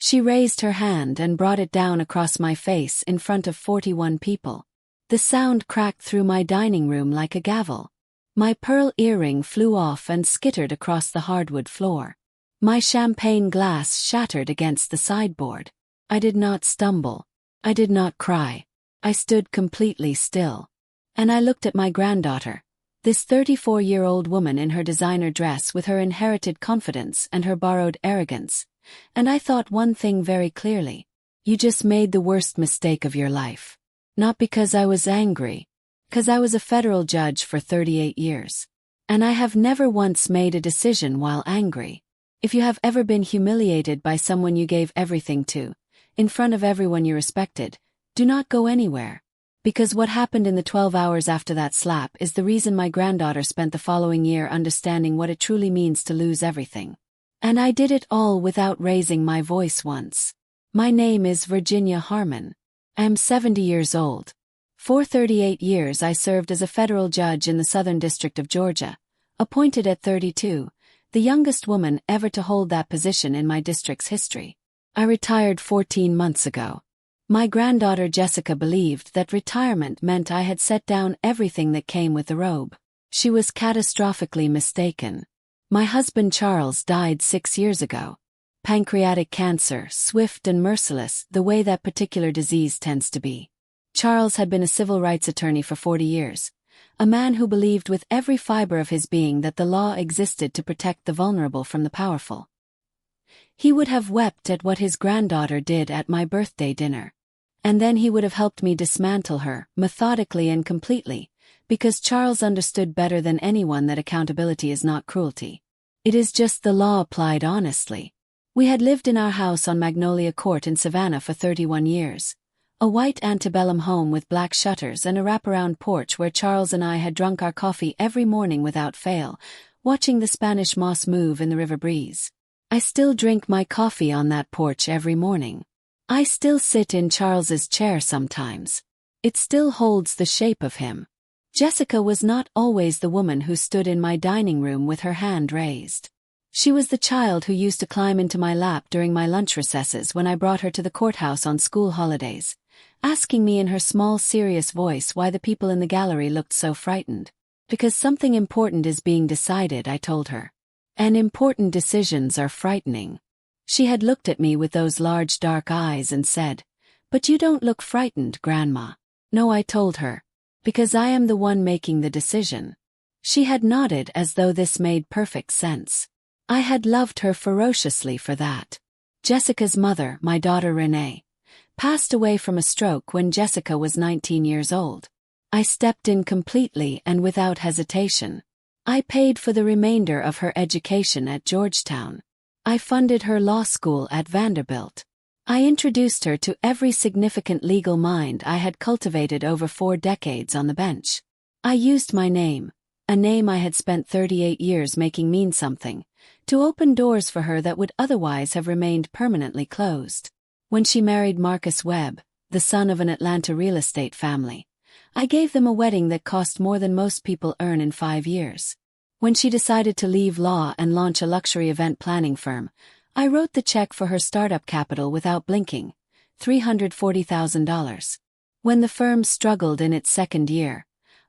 She raised her hand and brought it down across my face in front of 41 people. The sound cracked through my dining room like a gavel. My pearl earring flew off and skittered across the hardwood floor. My champagne glass shattered against the sideboard. I did not stumble. I did not cry. I stood completely still. And I looked at my granddaughter, this 34-year-old woman in her designer dress with her inherited confidence and her borrowed arrogance. And I thought one thing very clearly. You just made the worst mistake of your life. Not because I was angry. Because I was a federal judge for 38 years. And I have never once made a decision while angry. If you have ever been humiliated by someone you gave everything to, in front of everyone you respected, do not go anywhere. Because what happened in the 12 hours after that slap is the reason my granddaughter spent the following year understanding what it truly means to lose everything. And I did it all without raising my voice once. My name is Virginia Harmon. I am 70 years old. For 38 years I served as a federal judge in the Southern District of Georgia, appointed at 32, the youngest woman ever to hold that position in my district's history. I retired 14 months ago. My granddaughter Jessica believed that retirement meant I had set down everything that came with the robe. She was catastrophically mistaken. My husband Charles died 6 years ago. Pancreatic cancer, swift and merciless, the way that particular disease tends to be. Charles had been a civil rights attorney for 40 years, a man who believed with every fiber of his being that the law existed to protect the vulnerable from the powerful. He would have wept at what his granddaughter did at my birthday dinner. And then he would have helped me dismantle her, methodically and completely, because Charles understood better than anyone that accountability is not cruelty. It is just the law applied honestly. We had lived in our house on Magnolia Court in Savannah for 31 years. A white antebellum home with black shutters and a wraparound porch where Charles and I had drunk our coffee every morning without fail, watching the Spanish moss move in the river breeze. I still drink my coffee on that porch every morning. I still sit in Charles's chair sometimes. It still holds the shape of him. Jessica was not always the woman who stood in my dining room with her hand raised. She was the child who used to climb into my lap during my lunch recesses when I brought her to the courthouse on school holidays, asking me in her small serious voice why the people in the gallery looked so frightened. Because something important is being decided, I told her. And important decisions are frightening. She had looked at me with those large dark eyes and said, "But you don't look frightened, Grandma." "No," I told her. "Because I am the one making the decision." She had nodded as though this made perfect sense. I had loved her ferociously for that. Jessica's mother, my daughter Renee, passed away from a stroke when Jessica was 19 years old. I stepped in completely and without hesitation. I paid for the remainder of her education at Georgetown. I funded her law school at Vanderbilt. I introduced her to every significant legal mind I had cultivated over 4 decades on the bench. I used my name, a name I had spent 38 years making mean something, to open doors for her that would otherwise have remained permanently closed. When she married Marcus Webb, the son of an Atlanta real estate family, I gave them a wedding that cost more than most people earn in 5 years. When she decided to leave law and launch a luxury event planning firm, I wrote the check for her startup capital without blinking, $340,000. When the firm struggled in its 2nd year,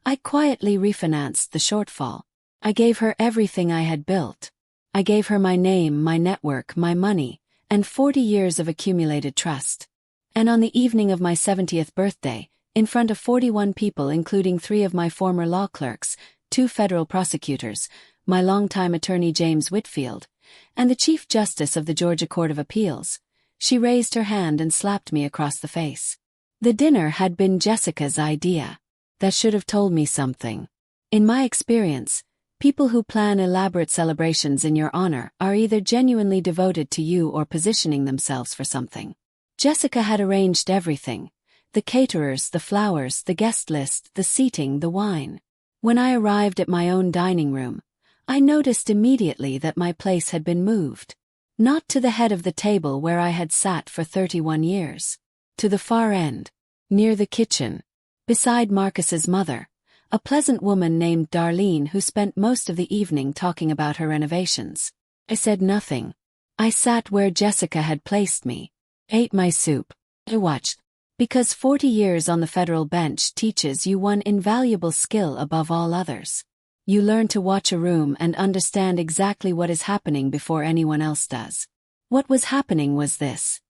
I quietly refinanced the shortfall. I gave her everything I had built. I gave her my name, my network, my money, and 40 years of accumulated trust. And on the evening of my 70th birthday, in front of 41 people including 3 of my former law clerks, 2 federal prosecutors, my longtime attorney James Whitfield, and the Chief Justice of the Georgia Court of Appeals, she raised her hand and slapped me across the face. The dinner had been Jessica's idea. That should have told me something. In my experience, people who plan elaborate celebrations in your honor are either genuinely devoted to you or positioning themselves for something. Jessica had arranged everything: the caterers, the flowers, the guest list, the seating, the wine. When I arrived at my own dining room, I noticed immediately that my place had been moved. Not to the head of the table where I had sat for 31 years. To the far end, near the kitchen, beside Marcus's mother, a pleasant woman named Darlene who spent most of the evening talking about her renovations. I said nothing. I sat where Jessica had placed me, ate my soup, and watched. Because 40 years on the federal bench teaches you one invaluable skill above all others. You learn to watch a room and understand exactly what is happening before anyone else does. What was happening was this.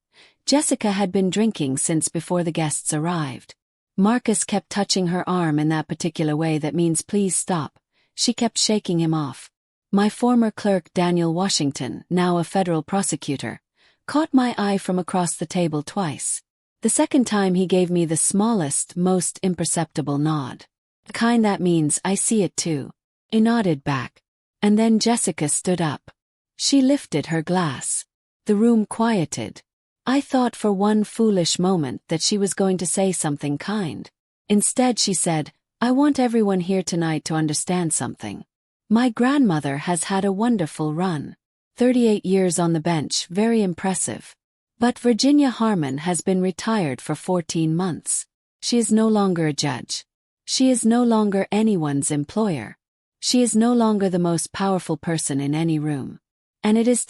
Jessica had been drinking since before the guests arrived. Marcus kept touching her arm in that particular way that means please stop. She kept shaking him off. My former clerk Daniel Washington, now a federal prosecutor, caught my eye from across the table twice. The second time he gave me the smallest, most imperceptible nod. The kind that means I see it too. I nodded back. And then Jessica stood up. She lifted her glass. The room quieted. I thought for one foolish moment that she was going to say something kind. Instead she said, I want everyone here tonight to understand something. My grandmother has had a wonderful run. 38 years on the bench, very impressive. But Virginia Harmon has been retired for 14 months. She is no longer a judge. She is no longer anyone's employer. She is no longer the most powerful person in any room. And it is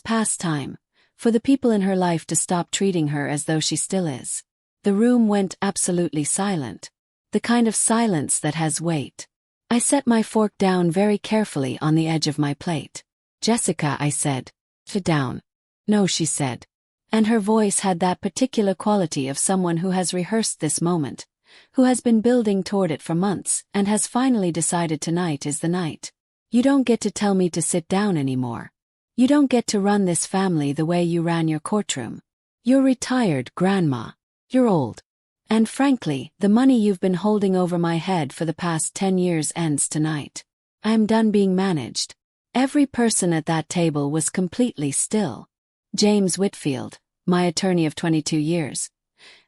past time, for the people in her life to stop treating her as though she still is. The room went absolutely silent. The kind of silence that has weight. I set my fork down very carefully on the edge of my plate. Jessica, I said. Sit down. No, she said. And her voice had that particular quality of someone who has rehearsed this moment, who has been building toward it for months and has finally decided tonight is the night. You don't get to tell me to sit down anymore. You don't get to run this family the way you ran your courtroom. You're retired, Grandma. You're old. And frankly, the money you've been holding over my head for the past 10 years ends tonight. I'm done being managed. Every person at that table was completely still. James Whitfield, my attorney of 22 years,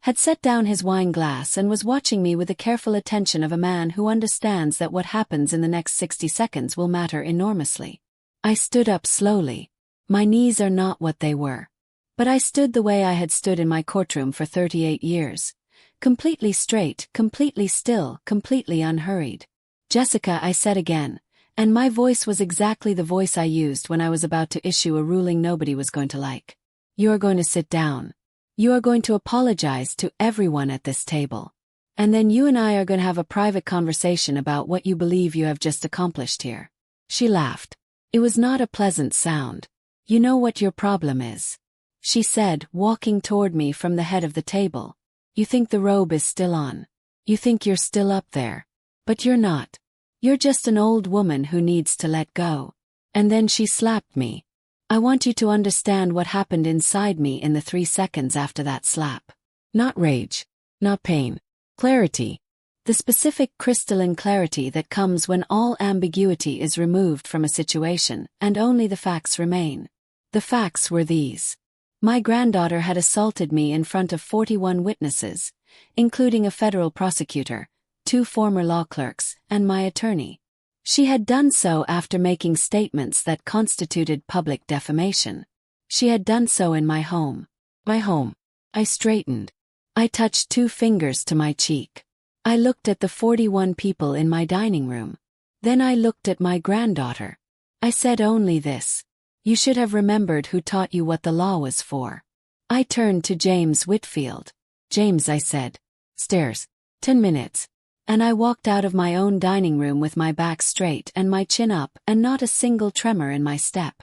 had set down his wine glass and was watching me with the careful attention of a man who understands that what happens in the next 60 seconds will matter enormously. I stood up slowly. My knees are not what they were. But I stood the way I had stood in my courtroom for 38 years. Completely straight, completely still, completely unhurried. Jessica, I said again, and my voice was exactly the voice I used when I was about to issue a ruling nobody was going to like. You are going to sit down. You are going to apologize to everyone at this table. And then you and I are going to have a private conversation about what you believe you have just accomplished here. She laughed. It was not a pleasant sound. You know what your problem is, she said, walking toward me from the head of the table. You think the robe is still on. You think you're still up there. But you're not. You're just an old woman who needs to let go. And then she slapped me. I want you to understand what happened inside me in the 3 seconds after that slap. Not rage. Not pain. Clarity. The specific crystalline clarity that comes when all ambiguity is removed from a situation and only the facts remain. The facts were these. My granddaughter had assaulted me in front of 41 witnesses, including a federal prosecutor, 2 former law clerks, and my attorney. She had done so after making statements that constituted public defamation. She had done so in my home. My home. I straightened. I touched 2 fingers to my cheek. I looked at the 41 people in my dining room. Then I looked at my granddaughter. I said only this. You should have remembered who taught you what the law was for. I turned to James Whitfield. James, I said. Stairs. 10 minutes. And I walked out of my own dining room with my back straight and my chin up and not a single tremor in my step.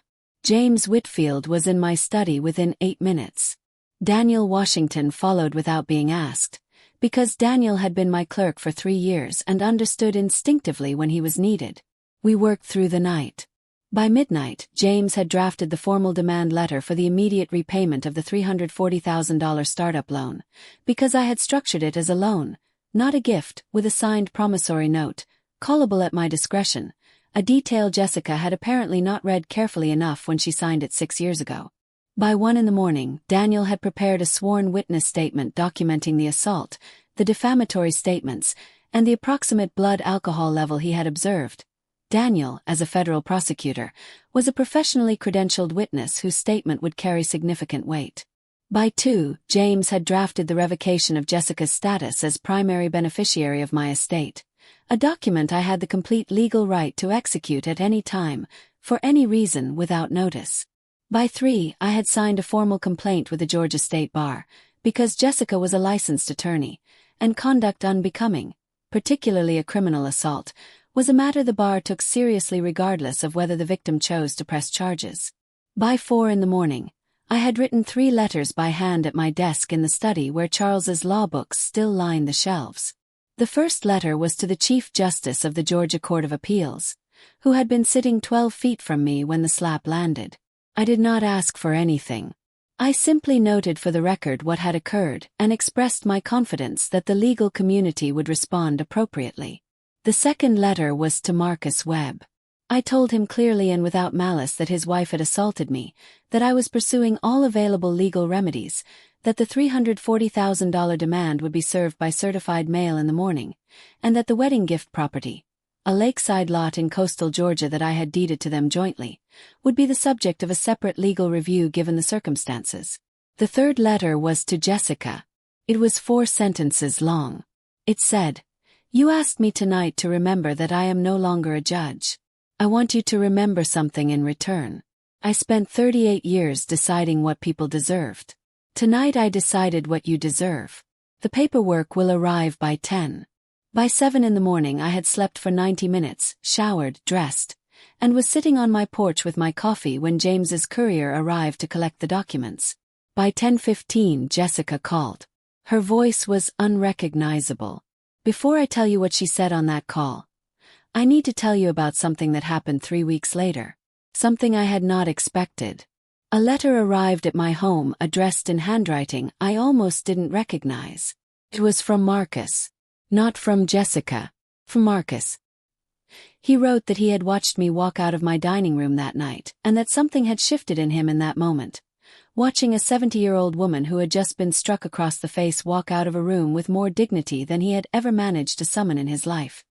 James Whitfield was in my study within 8 minutes. Daniel Washington followed without being asked, because Daniel had been my clerk for 3 years and understood instinctively when he was needed. We worked through the night. By midnight, James had drafted the formal demand letter for the immediate repayment of the $340,000 startup loan, because I had structured it as a loan, not a gift, with a signed promissory note, callable at my discretion, a detail Jessica had apparently not read carefully enough when she signed it 6 years ago. By 1 a.m, Daniel had prepared a sworn witness statement documenting the assault, the defamatory statements, and the approximate blood alcohol level he had observed. Daniel, as a federal prosecutor, was a professionally credentialed witness whose statement would carry significant weight. By 2, James had drafted the revocation of Jessica's status as primary beneficiary of my estate, a document I had the complete legal right to execute at any time, for any reason without notice. By 3, I had signed a formal complaint with the Georgia State Bar, because Jessica was a licensed attorney, and conduct unbecoming, particularly a criminal assault, was a matter the bar took seriously regardless of whether the victim chose to press charges. By 4 in the morning, I had written 3 letters by hand at my desk in the study where Charles's law books still lined the shelves. The first letter was to the Chief Justice of the Georgia Court of Appeals, who had been sitting 12 feet from me when the slap landed. I did not ask for anything. I simply noted for the record what had occurred and expressed my confidence that the legal community would respond appropriately. The second letter was to Marcus Webb. I told him clearly and without malice that his wife had assaulted me, that I was pursuing all available legal remedies, that the $340,000 demand would be served by certified mail in the morning, and that the wedding gift property, a lakeside lot in coastal Georgia that I had deeded to them jointly, would be the subject of a separate legal review given the circumstances. The third letter was to Jessica. It was 4 sentences long. It said, "You asked me tonight to remember that I am no longer a judge. I want you to remember something in return. I spent 38 years deciding what people deserved. Tonight I decided what you deserve. The paperwork will arrive by 10. By 7 in the morning I had slept for 90 minutes, showered, dressed, and was sitting on my porch with my coffee when James's courier arrived to collect the documents. By 10:15 Jessica called. Her voice was unrecognizable. Before I tell you what she said on that call, I need to tell you about something that happened 3 weeks later. Something I had not expected. A letter arrived at my home addressed in handwriting I almost didn't recognize. It was from Marcus. Not from Jessica. From Marcus. He wrote that he had watched me walk out of my dining room that night, and that something had shifted in him in that moment. Watching a 70-year-old woman who had just been struck across the face walk out of a room with more dignity than he had ever managed to summon in his life.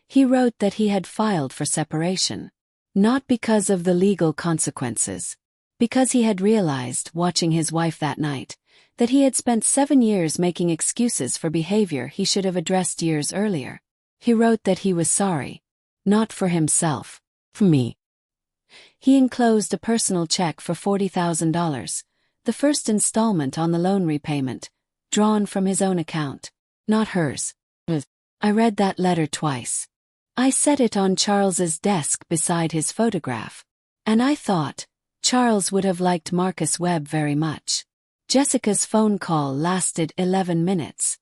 He wrote that he had filed for separation. Not because of the legal consequences. Because he had realized, watching his wife that night, that he had spent 7 years making excuses for behavior he should have addressed years earlier. He wrote that he was sorry. Not for himself. For me. He enclosed a personal check for $40,000, the first installment on the loan repayment, drawn from his own account. Not hers. I read that letter twice. I set it on Charles's desk beside his photograph. And I thought, Charles would have liked Marcus Webb very much. Jessica's phone call lasted 11 minutes.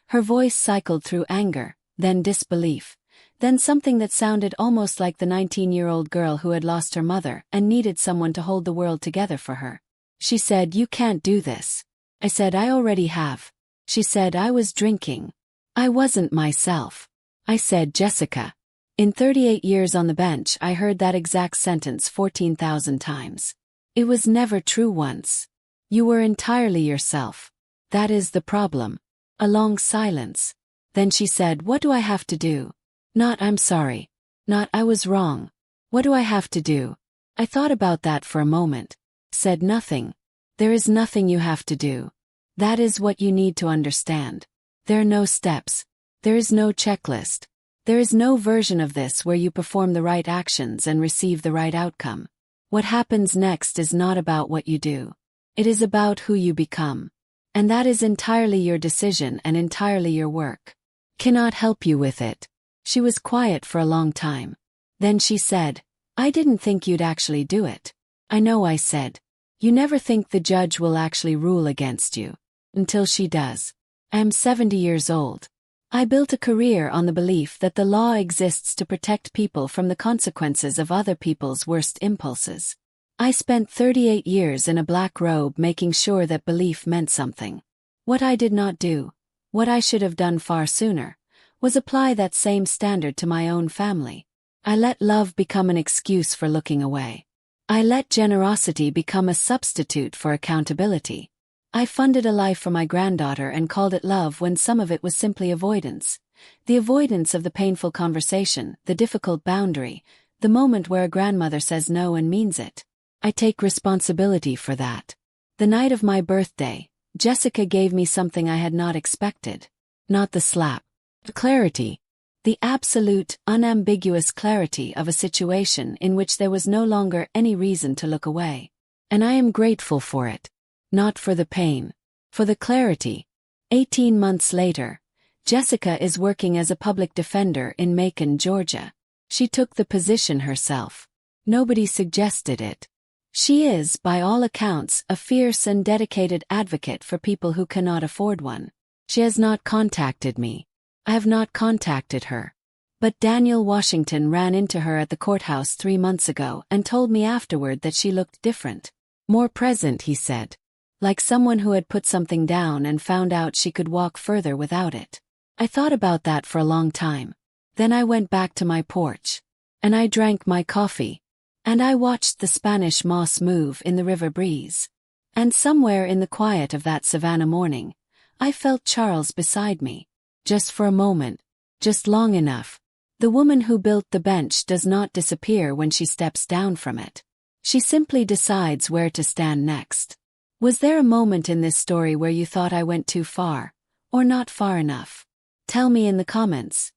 Her voice cycled through anger, then disbelief, then something that sounded almost like the 19-year-old girl who had lost her mother and needed someone to hold the world together for her. She said, "You can't do this." I said, "I already have." She said, "I was drinking. I wasn't myself." I said, "Jessica." In 38 years on the bench I heard that exact sentence 14,000 times. It was never true once. You were entirely yourself. That is the problem. A long silence. Then she said, "What do I have to do?" Not "I'm sorry." Not "I was wrong." What do I have to do? I thought about that for a moment. Said, "Nothing. There is nothing you have to do. That is what you need to understand. There are no steps. There is no checklist. There is no version of this where you perform the right actions and receive the right outcome. What happens next is not about what you do. It is about who you become. And that is entirely your decision and entirely your work. Cannot help you with it." She was quiet for a long time. Then she said, "I didn't think you'd actually do it." "I know," I said. "You never think the judge will actually rule against you. Until she does. I am 70 years old. I built a career on the belief that the law exists to protect people from the consequences of other people's worst impulses. I spent 38 years in a black robe making sure that belief meant something. What I did not do, what I should have done far sooner, was apply that same standard to my own family. I let love become an excuse for looking away. I let generosity become a substitute for accountability. I funded a life for my granddaughter and called it love when some of it was simply avoidance. The avoidance of the painful conversation, the difficult boundary, the moment where a grandmother says no and means it. I take responsibility for that. The night of my birthday, Jessica gave me something I had not expected. Not the slap. The clarity. The absolute, unambiguous clarity of a situation in which there was no longer any reason to look away. And I am grateful for it. Not for the pain. For the clarity. 18 months later, Jessica is working as a public defender in Macon, Georgia. She took the position herself. Nobody suggested it. She is, by all accounts, a fierce and dedicated advocate for people who cannot afford one. She has not contacted me. I have not contacted her. But Daniel Washington ran into her at the courthouse 3 months ago and told me afterward that she looked different. More present, he said. Like someone who had put something down and found out she could walk further without it. I thought about that for a long time. Then I went back to my porch. And I drank my coffee. And I watched the Spanish moss move in the river breeze. And somewhere in the quiet of that Savannah morning, I felt Charles beside me. Just for a moment. Just long enough. The woman who built the bench does not disappear when she steps down from it. She simply decides where to stand next. Was there a moment in this story where you thought I went too far, or not far enough? Tell me in the comments.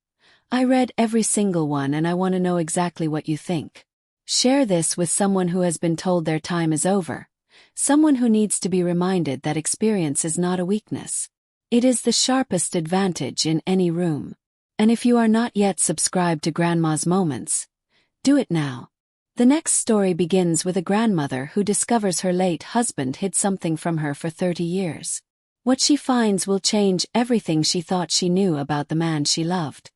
I read every single one and I want to know exactly what you think. Share this with someone who has been told their time is over. Someone who needs to be reminded that experience is not a weakness. It is the sharpest advantage in any room. And if you are not yet subscribed to Grandma's Moments, do it now. The next story begins with a grandmother who discovers her late husband hid something from her for 30 years. What she finds will change everything she thought she knew about the man she loved.